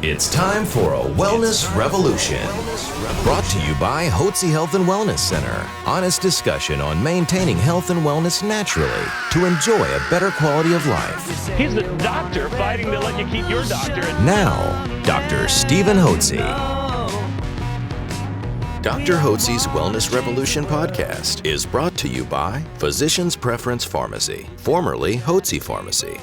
It's time for a Wellness Revolution. Brought to you by Hotze Health and Wellness Center. Honest discussion on maintaining health and wellness naturally to enjoy a better quality of life. He's the doctor fighting to let you keep your doctorate. Now, Dr. Stephen Hotze. Dr. Hotze's Wellness Revolution podcast is brought to you by Physicians Preference Pharmacy, formerly Hotze Pharmacy.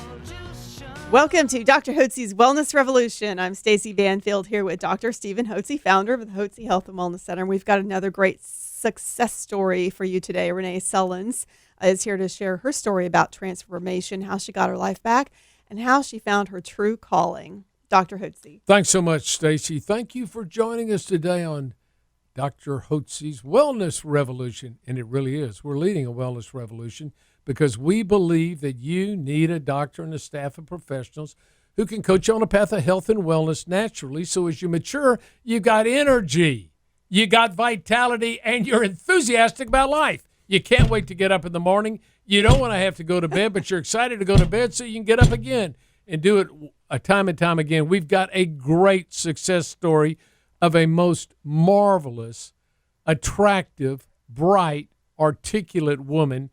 Welcome to Dr. Hotze's Wellness Revolution. I'm Stacey Banfield here with Dr. Stephen Hotze, founder of the Hotze Health and Wellness Center. We've got another great success story for you today. Renee Sullins is here to share her story about transformation, how she got her life back, and how she found her true calling. Dr. Hotze. Thanks so much, Stacey. Thank you for joining us today on Dr. Hotze's Wellness Revolution. And it really is. We're leading a wellness revolution because we believe that you need a doctor and a staff of professionals who can coach you on a path of health and wellness naturally. So as you mature, you got energy, you got vitality, and you're enthusiastic about life. You can't wait to get up in the morning. You don't want to have to go to bed, but you're excited to go to bed so you can get up again and do it time and time again. We've got a great success story of a most marvelous, attractive, bright, articulate woman,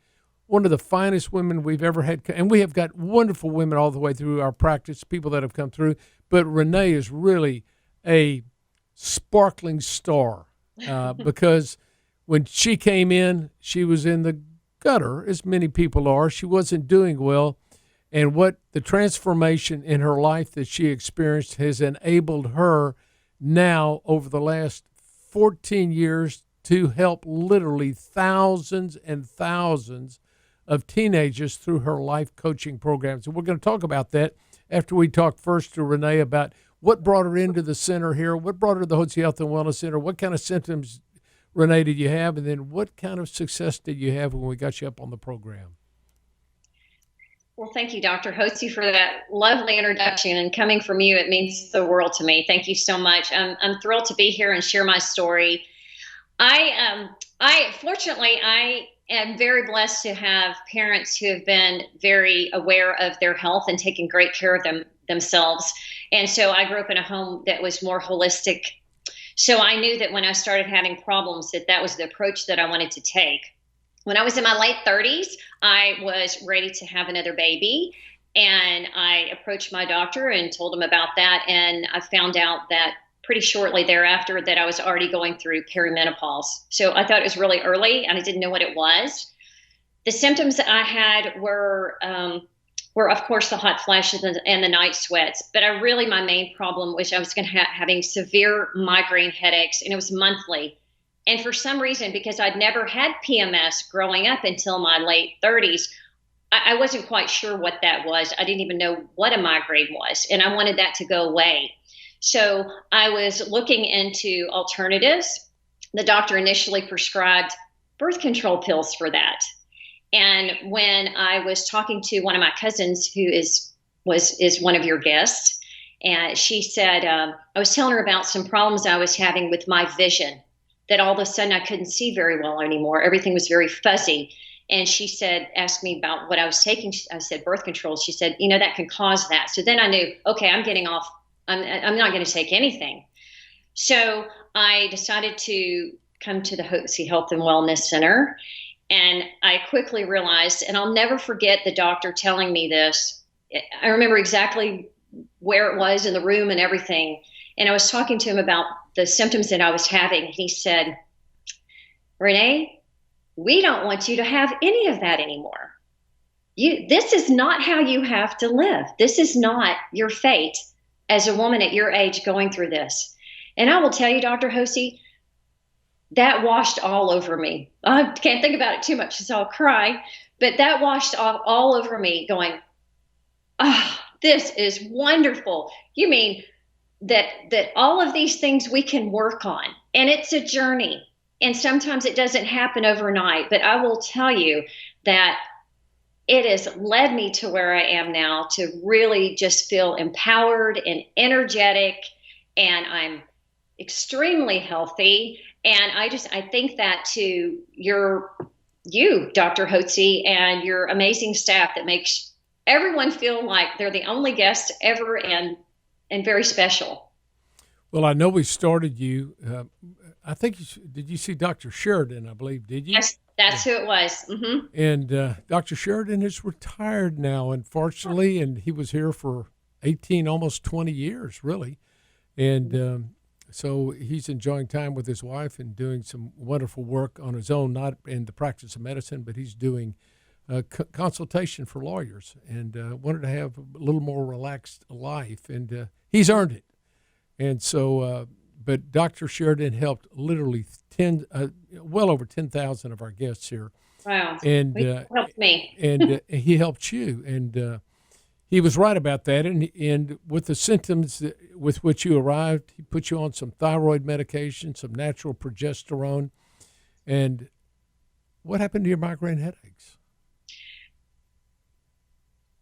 one of the finest women we've ever had. And we have got wonderful women all the way through our practice, people that have come through. But Renee is really a sparkling star because when she came in, she was in the gutter, as many people are. She wasn't doing well. And what the transformation in her life that she experienced has enabled her now over the last 14 years to help literally thousands and thousands of teenagers through her life coaching programs. And we're going to talk about that after we talk first to Renee about what brought her into the center here, what brought her to the Hotze Health and Wellness Center, what kind of symptoms, Renee, did you have, and then what kind of success did you have when we got you up on the program? Well, thank you, Dr. Hotze, for that lovely introduction. And coming from you, it means the world to me. Thank you so much. I'm thrilled to be here and share my story. Fortunately, I am very blessed to have parents who have been very aware of their health and taking great care of themselves. And so I grew up in a home that was more holistic. So I knew that when I started having problems, that was the approach that I wanted to take. When I was in my late 30s, I was ready to have another baby, and I approached my doctor and told him about that, and I found out that pretty shortly thereafter that I was already going through perimenopause. So I thought it was really early, and I didn't know what it was. The symptoms that I had were of course, the hot flashes and the night sweats, but my main problem was I was having severe migraine headaches, and it was monthly. And for some reason, because I'd never had PMS growing up until my late 30s, I wasn't quite sure what that was. I didn't even know what a migraine was, and I wanted that to go away. So I was looking into alternatives. The doctor initially prescribed birth control pills for that. And when I was talking to one of my cousins who is one of your guests, and she said, I was telling her about some problems I was having with my vision, that all of a sudden I couldn't see very well anymore. Everything was very fuzzy. And she asked me about what I was taking. I said, birth control. She said, that can cause that. So then I knew, okay, I'm getting off. I'm not going to take anything. So I decided to come to the Hotze Health and Wellness Center. And I quickly realized, and I'll never forget the doctor telling me this. I remember exactly where it was in the room and everything. And I was talking to him about the symptoms that I was having. He said, Renee, we don't want you to have any of that anymore. This is not how you have to live. This is not your fate as a woman at your age going through this. And I will tell you, Dr. Hotze, that washed all over me. I can't think about it too much because I'll cry, but that washed all over me going, this is wonderful. You mean that all of these things we can work on, and it's a journey, and sometimes it doesn't happen overnight, but I will tell you that it has led me to where I am now, to really just feel empowered and energetic, and I'm extremely healthy. And I think that to you, Dr. Hotze, and your amazing staff that makes everyone feel like they're the only guest ever and very special. Well, I know we started you. I think did you see Dr. Sheridan? I believe, did you? Yes, that's who it was. Mm-hmm. And Dr. Sheridan is retired now, unfortunately, and he was here for 18, almost 20 years, really. And so he's enjoying time with his wife and doing some wonderful work on his own, not in the practice of medicine, but he's doing consultation for lawyers, and wanted to have a little more relaxed life, and he's earned it. And so, but Dr. Sheridan helped literally well over 10,000 of our guests here. Wow. And He helped me. and he helped you, and he was right about that. And with the symptoms with which you arrived, he put you on some thyroid medication, some natural progesterone. And what happened to your migraine headaches?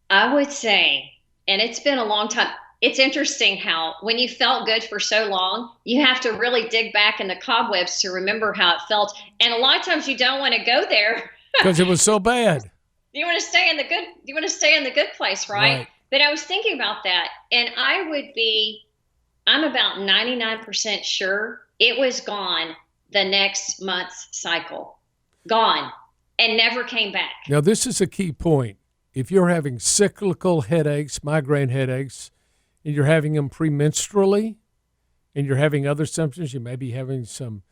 I would say, and it's been a long time. It's interesting how when you felt good for so long, you have to really dig back in the cobwebs to remember how it felt. And a lot of times you don't want to go there Because it was so bad. You want to stay in the good. You want to stay in the good place, right? But I was thinking about that, and I'm about 99% sure it was gone the next month's cycle, gone, and never came back. Now, this is a key point. If you're having cyclical headaches, migraine headaches, and you're having them premenstrually, and you're having other symptoms, you may be having some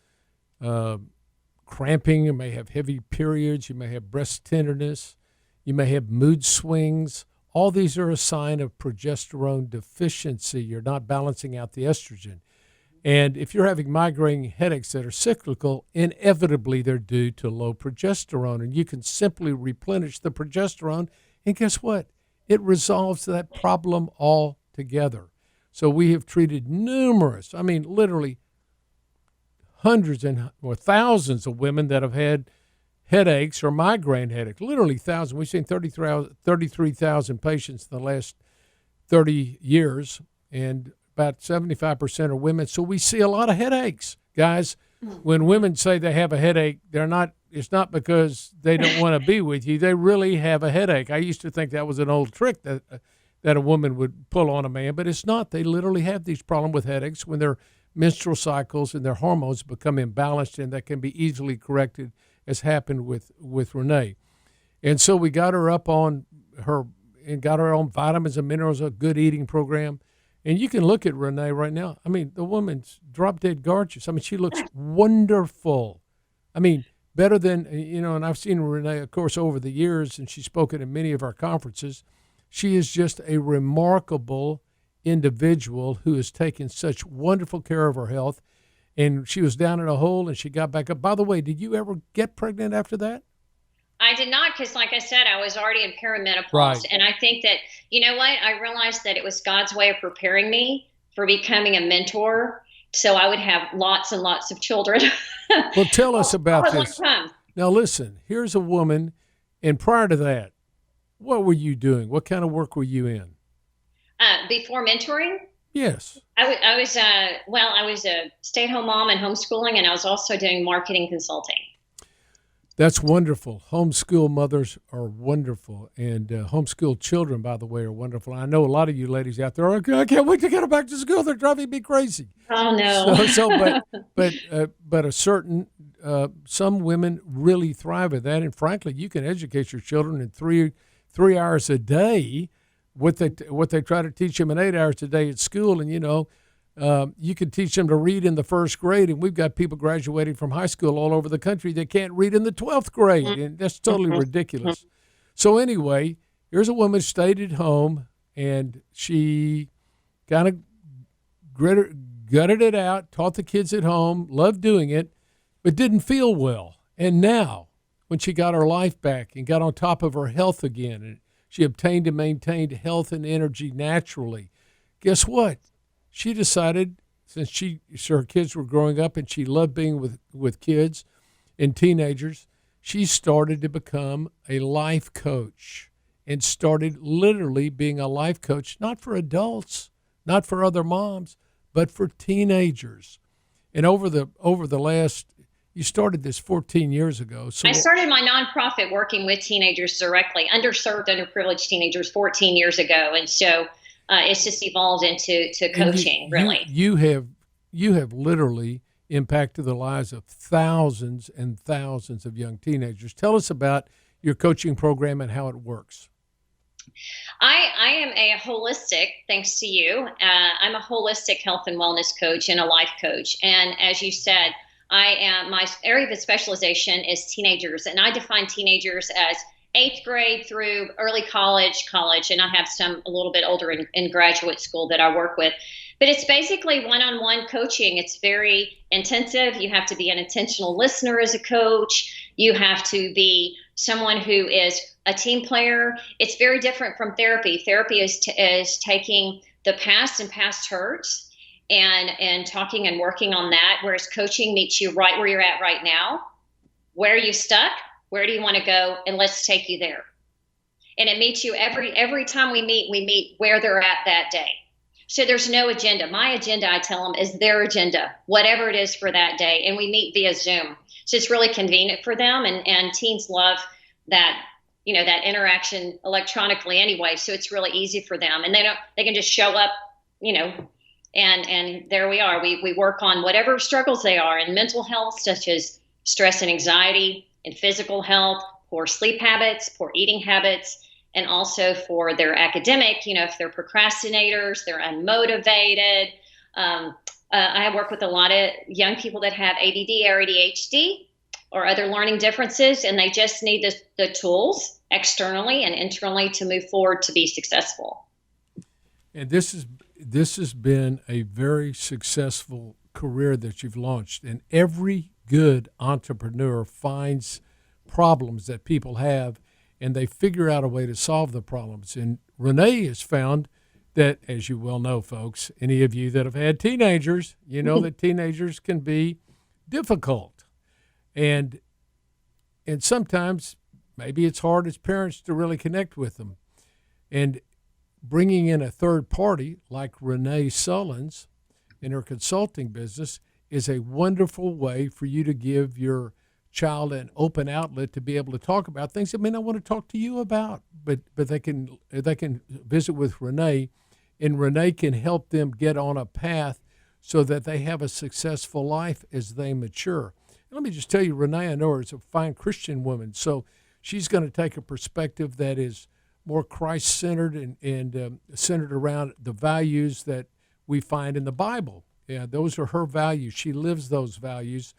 cramping, you may have heavy periods, you may have breast tenderness, you may have mood swings. All these are a sign of progesterone deficiency. You're not balancing out the estrogen. And if you're having migraine headaches that are cyclical, inevitably they're due to low progesterone. And you can simply replenish the progesterone, and guess what? It resolves that problem altogether. So we have treated numerous, literally hundreds or thousands of women that have had headaches or migraine headaches, literally thousands. We've seen 33,000 patients in the last 30 years, and about 75% are women. So we see a lot of headaches. Guys, when women say they have a headache, it's not because they don't want to be with you. They really have a headache. I used to think that was an old trick that a woman would pull on a man, but it's not. They literally have these problems with headaches when their menstrual cycles and their hormones become imbalanced, and that can be easily corrected, as happened with Renee. And so we got her up on her and got her on vitamins and minerals, a good eating program. And you can look at Renee right now. The woman's drop dead gorgeous. She looks wonderful. Better than, and I've seen Renee, of course, over the years, and she's spoken at many of our conferences. She is just a remarkable individual who has taken such wonderful care of her health. And she was down in a hole, and she got back up. By the way, did you ever get pregnant after that? I did not, because like I said, I was already in perimenopause. Right. And I think that, you know what? I realized that it was God's way of preparing me for becoming a mentor, so I would have lots and lots of children. Well, tell us about this. Time. Now, listen, here's a woman, and prior to that, what were you doing? What kind of work were you in? Before mentoring? Yes. I was a stay-at-home mom and homeschooling, and I was also doing marketing consulting. That's wonderful. Homeschool mothers are wonderful, and homeschool children, by the way, are wonderful. I know a lot of you ladies out there are, I can't wait to get them back to school. They're driving me crazy. Oh no. But a certain some women really thrive at that, and frankly, you can educate your children in three hours a day. What they try to teach them in 8 hours a day at school, and you can teach them to read in the first grade, and we've got people graduating from high school all over the country that can't read in the 12th grade, and that's totally ridiculous. So anyway, here's a woman stayed at home, and she kind of gutted it out, taught the kids at home, loved doing it, but didn't feel well. And now, when she got her life back and got on top of her health again, and she obtained and maintained health and energy naturally, guess what? She decided, since her kids were growing up and she loved being with kids and teenagers, she started to become a life coach and started literally being a life coach, not for adults, not for other moms, but for teenagers. And over the last, you started this 14 years ago. So I started my nonprofit working with teenagers directly, underserved, underprivileged teenagers 14 years ago. And so it's just evolved into coaching, really. You have you have literally impacted the lives of thousands and thousands of young teenagers. Tell us about your coaching program and how it works. I am a holistic, thanks to you. I'm a holistic health and wellness coach and a life coach. And as you said, my area of specialization is teenagers, and I define teenagers as 8th grade through early college, and I have some a little bit older in graduate school that I work with. But it's basically one-on-one coaching. It's very intensive. You have to be an intentional listener as a coach. You have to be someone who is a team player. It's very different from therapy. Therapy is taking the past and past hurts and talking and working on that, whereas coaching meets you right where you're at right now. Where are you stuck? Where do you want to go? And let's take you there. And it meets you every time we meet where they're at that day. So there's no agenda. My agenda, I tell them, is their agenda, whatever it is for that day. And we meet via Zoom. So it's really convenient for them. And teens love that, that interaction electronically anyway. So it's really easy for them. And they can just show up, and there we are. We work on whatever struggles they are in mental health, such as stress and anxiety, in physical health, poor sleep habits, poor eating habits, and also for their academic, if they're procrastinators, they're unmotivated. I work with a lot of young people that have ADD or ADHD or other learning differences, and they just need the tools externally and internally to move forward to be successful. And this has been a very successful career that you've launched, and every good entrepreneur finds problems that people have, and they figure out a way to solve the problems. And Renee has found that, as you well know, folks, any of you that have had teenagers, you know that teenagers can be difficult. And sometimes maybe it's hard as parents to really connect with them. And bringing in a third party like Renee Sullins in her consulting business is a wonderful way for you to give your child an open outlet to be able to talk about things they may not want to talk to you about, but they can visit with Renee, and Renee can help them get on a path so that they have a successful life as they mature. And let me just tell you, Renee, I know her as a fine Christian woman, so she's going to take a perspective that is more Christ-centered and centered around the values that we find in the Bible. Yeah, those are her values. She lives those values.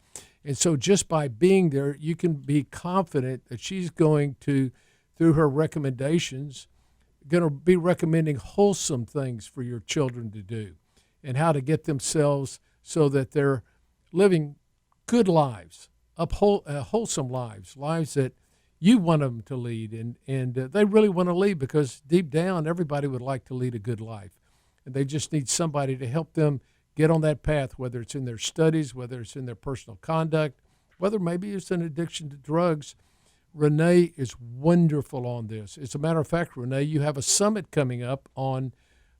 And so just by being there, you can be confident that she's going to, through her recommendations, going to be recommending wholesome things for your children to do and how to get themselves so that they're living good lives, wholesome lives that you want them to lead. And they really want to lead because deep down, everybody would like to lead a good life. And they just need somebody to help them get on that path, whether it's in their studies, whether it's in their personal conduct, whether maybe it's an addiction to drugs. Renee is wonderful on this. As a matter of fact, Renee, you have a summit coming up on,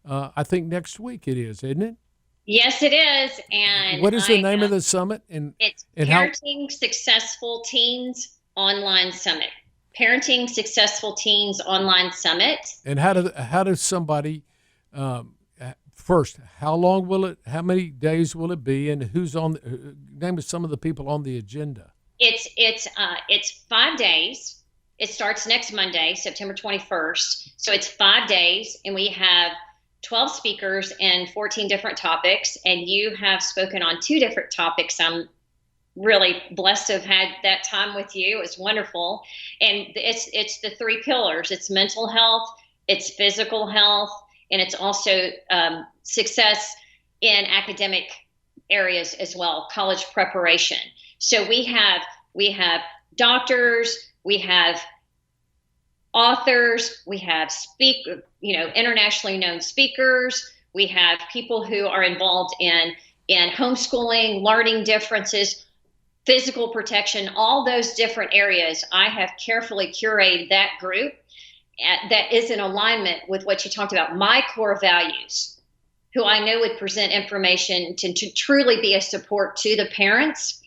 I think next week it is, isn't it? Yes, it is. And what is the name of the summit? It's Parenting Successful Teens Online Summit. Parenting Successful Teens Online Summit. And how does somebody first, how many days will it be, and who's on? Name of some of the people on the agenda. It's 5 days. It starts next Monday, September 21st. So it's 5 days, and we have 12 speakers and 14 different topics. And you have spoken on 2 different topics. I'm really blessed to have had that time with you. It was wonderful. And it's the 3 pillars. It's mental health, it's physical health, and it's also success in academic areas as well, college preparation. So we have doctors, we have authors, we have internationally known speakers, we have people who are involved in homeschooling, learning differences, physical protection, all those different areas. I have carefully curated that group that is in alignment with what you talked about, my core values, who I know would present information to truly be a support to the parents.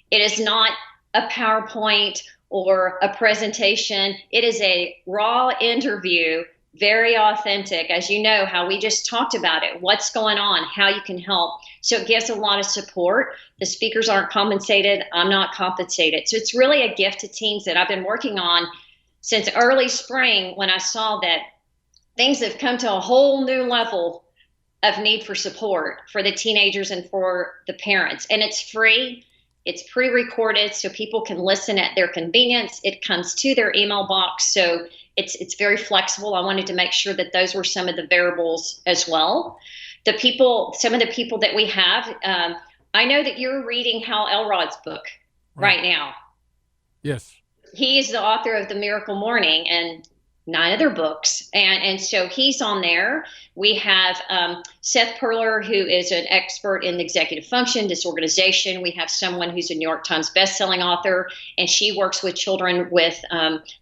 It is not a PowerPoint or a presentation. It is a raw interview very authentic, as you know, how we just talked about it, what's going on, how you can help. So it gives a lot of support. The speakers aren't compensated. I'm not compensated. So it's really a gift to teens that I've been working on since early spring, when I saw that things have come to a whole new level of need for support for the teenagers and for the parents. And it's free. It's pre-recorded so people can listen at their convenience. It comes to their email box. So it's very flexible. I wanted to make sure that those were some of the variables as well. Some of the people that we have, I know that you're reading Hal Elrod's book right now. Yes. He is the author of The Miracle Morning and 9 other books. And so he's on there. We have Seth Perler, who is an expert in executive function, disorganization. We have someone who's a New York Times bestselling author, and she works with children with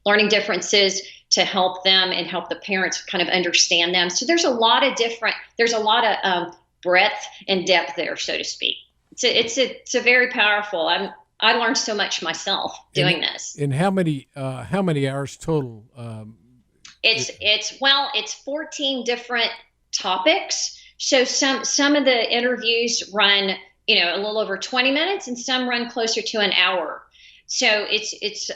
learning differences to help them and help the parents kind of understand them. So there's a lot of breadth and depth there, so to speak. It's a very powerful. I learned so much myself doing this. And how many hours total? It's 14 different topics. So some of the interviews run, a little over 20 minutes, and some run closer to an hour. So it's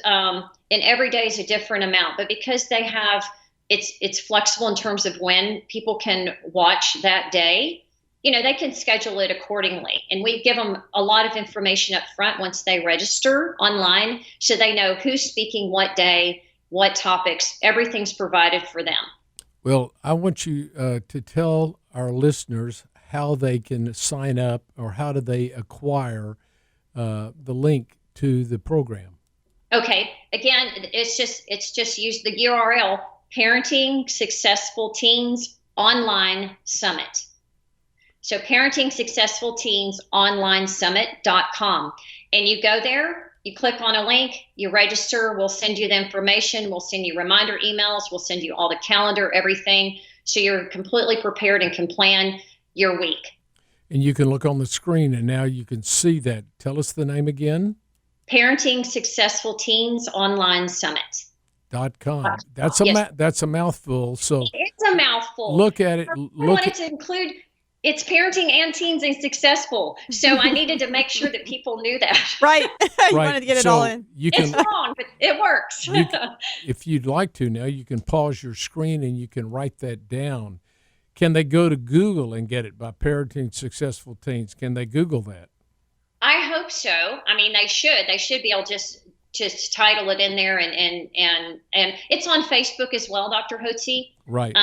and every day is a different amount, but because they have, it's flexible in terms of when people can watch that day. They can schedule it accordingly. And we give them a lot of information up front once they register online, so they know who's speaking what day, what topics. Everything's provided for them. Well, I want you to tell our listeners how they can sign up, or how do they acquire the link to the program. Okay. Again, it's just use the URL, Parenting Successful Teens Online Summit. So Parenting Successful Teens Online Summit.com. And you go there, you click on a link, you register, we'll send you the information, we'll send you reminder emails, we'll send you all the calendar, everything. So you're completely prepared and can plan your week. And you can look on the screen, and now you can see that. Tell us the name again. Parenting Successful Teens Online Summit. .com. That's a mouthful. So it's a mouthful. Look at it. I wanted to include. It's parenting and teens and successful. So I needed to make sure that people knew that. Right. You wanted to get it all in. It's wrong, but it works. If you'd like to now, you can pause your screen and you can write that down. Can they go to Google and get it by Parenting Successful Teens? Can they Google that? I hope so. I mean, they should. They should be able to just title it in there, and it's on Facebook as well, Dr. Hotze. Right.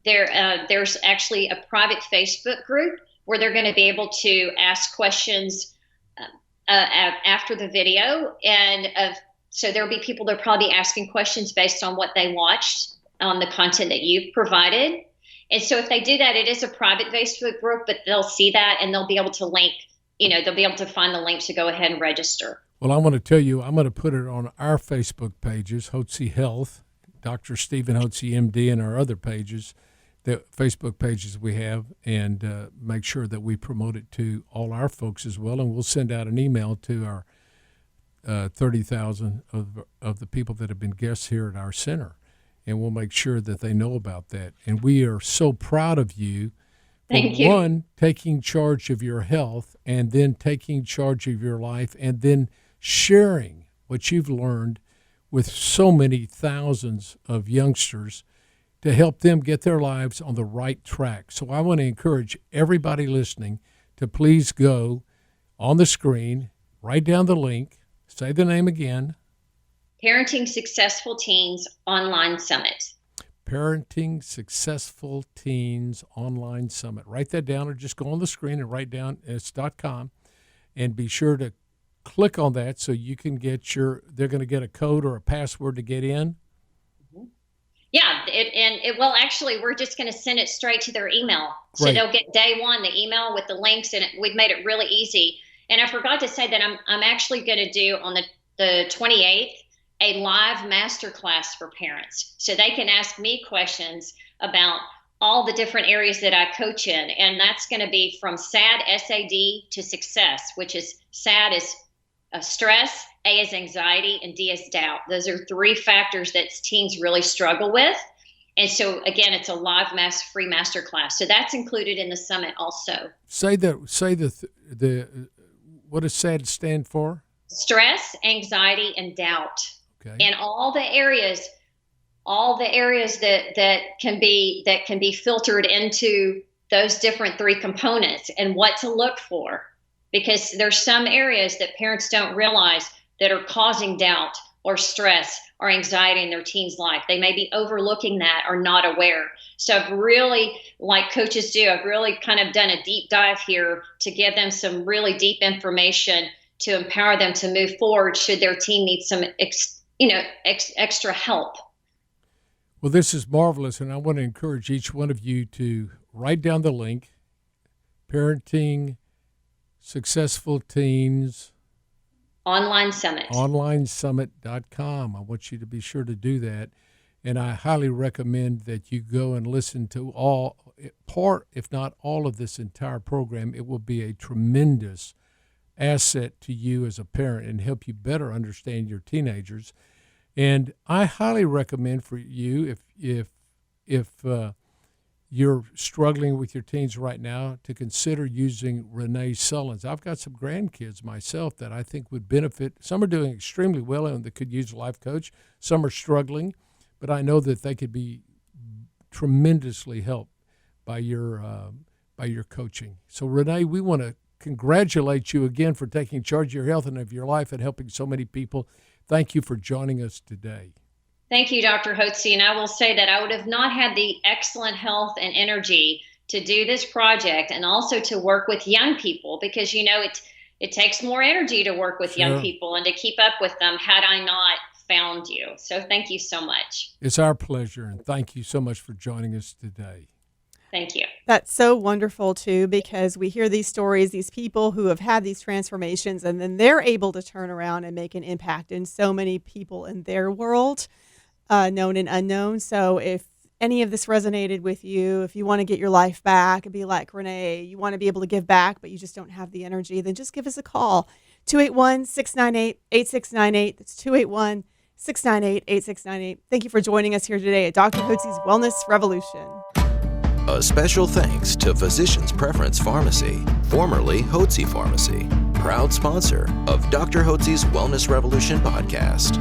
There's actually a private Facebook group where they're going to be able to ask questions after the video, so there'll be people that are probably asking questions based on what they watched on the content that you've provided. And so if they do that, it is a private Facebook group, but they'll see that and they'll be able to link. They'll be able to find the links to go ahead and register. Well, I want to tell you, I'm going to put it on our Facebook pages, Hotze Health, Dr. Stephen Hotze, MD, and our other pages, the Facebook pages we have, and make sure that we promote it to all our folks as well. And we'll send out an email to our 30,000 of the people that have been guests here at our center, and we'll make sure that they know about that. And we are so proud of you. Thank you. One, taking charge of your health, and then taking charge of your life, and then sharing what you've learned with so many thousands of youngsters to help them get their lives on the right track. So I want to encourage everybody listening to please go on the screen, write down the link, say the name again. Parenting Successful Teens Online Summit. Parenting Successful Teens Online Summit. Write that down, or just go on the screen and write down it's .com, and be sure to click on that so you can get they're going to get a code or a password to get in. Yeah, actually, we're just going to send it straight to their email. So Great. They'll get day one, the email with the links, and we've made it really easy. And I forgot to say that I'm actually going to do on the 28th a live masterclass for parents, so they can ask me questions about all the different areas that I coach in. And that's going to be from SAD, SAD to success, which is SAD is stress, A is anxiety, and D is doubt. Those are 3 factors that teens really struggle with. And so again, it's a live free masterclass. So that's included in the summit also. Say the what does SAD stand for? Stress, anxiety, and doubt. Okay. And all the areas that can be filtered into those different three components and what to look for. Because there's some areas that parents don't realize that are causing doubt or stress or anxiety in their teen's life. They may be overlooking that or not aware. So I've really, like coaches do, I've really kind of done a deep dive here to give them some really deep information to empower them to move forward should their teen need some extra help. Well, this is marvelous, and I want to encourage each one of you to write down the link, Parenting Successful Teens Online Summit. OnlineSummit.com. I want you to be sure to do that. And I highly recommend that you go and listen to part, if not all, of this entire program. It will be a tremendous asset to you as a parent and help you better understand your teenagers. And I highly recommend for you, if you're struggling with your teens right now, to consider using Renee Sullins. I've got some grandkids myself that I think would benefit. Some are doing extremely well and they could use a life coach. Some are struggling, but I know that they could be tremendously helped by your coaching. So Renee, we want to congratulate you again for taking charge of your health and of your life and helping so many people. Thank you for joining us today. Thank you, Dr. Hotze. And I will say that I would have not had the excellent health and energy to do this project and also to work with young people because, it takes more energy to work with young people and to keep up with them had I not found you. So thank you so much. It's our pleasure. And thank you so much for joining us today. Thank you. That's so wonderful, too, because we hear these stories, these people who have had these transformations, and then they're able to turn around and make an impact in so many people in their world. Known and unknown. So if any of this resonated with you, if you want to get your life back and be like Renee, you want to be able to give back, but you just don't have the energy, then just give us a call. 281-698-8698. That's 281-698-8698. Thank you for joining us here today at Dr. Hotze's Wellness Revolution. A special thanks to Physicians Preference Pharmacy, formerly Hotze Pharmacy, proud sponsor of Dr. Hotze's Wellness Revolution podcast.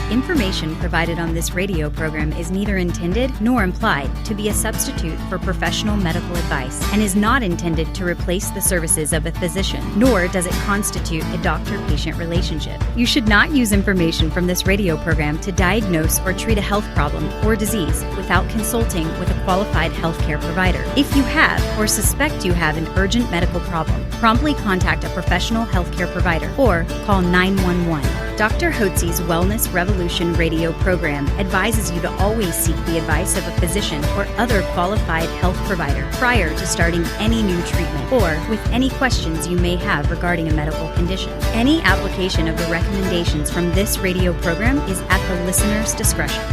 Information provided on this radio program is neither intended nor implied to be a substitute for professional medical advice and is not intended to replace the services of a physician, nor does it constitute a doctor-patient relationship. You should not use information from this radio program to diagnose or treat a health problem or disease without consulting with a qualified healthcare provider. If you have or suspect you have an urgent medical problem, promptly contact a professional healthcare provider or call 911. Dr. Hotze's Wellness Revolution radio program advises you to always seek the advice of a physician or other qualified health provider prior to starting any new treatment or with any questions you may have regarding a medical condition. Any application of the recommendations from this radio program is at the listener's discretion.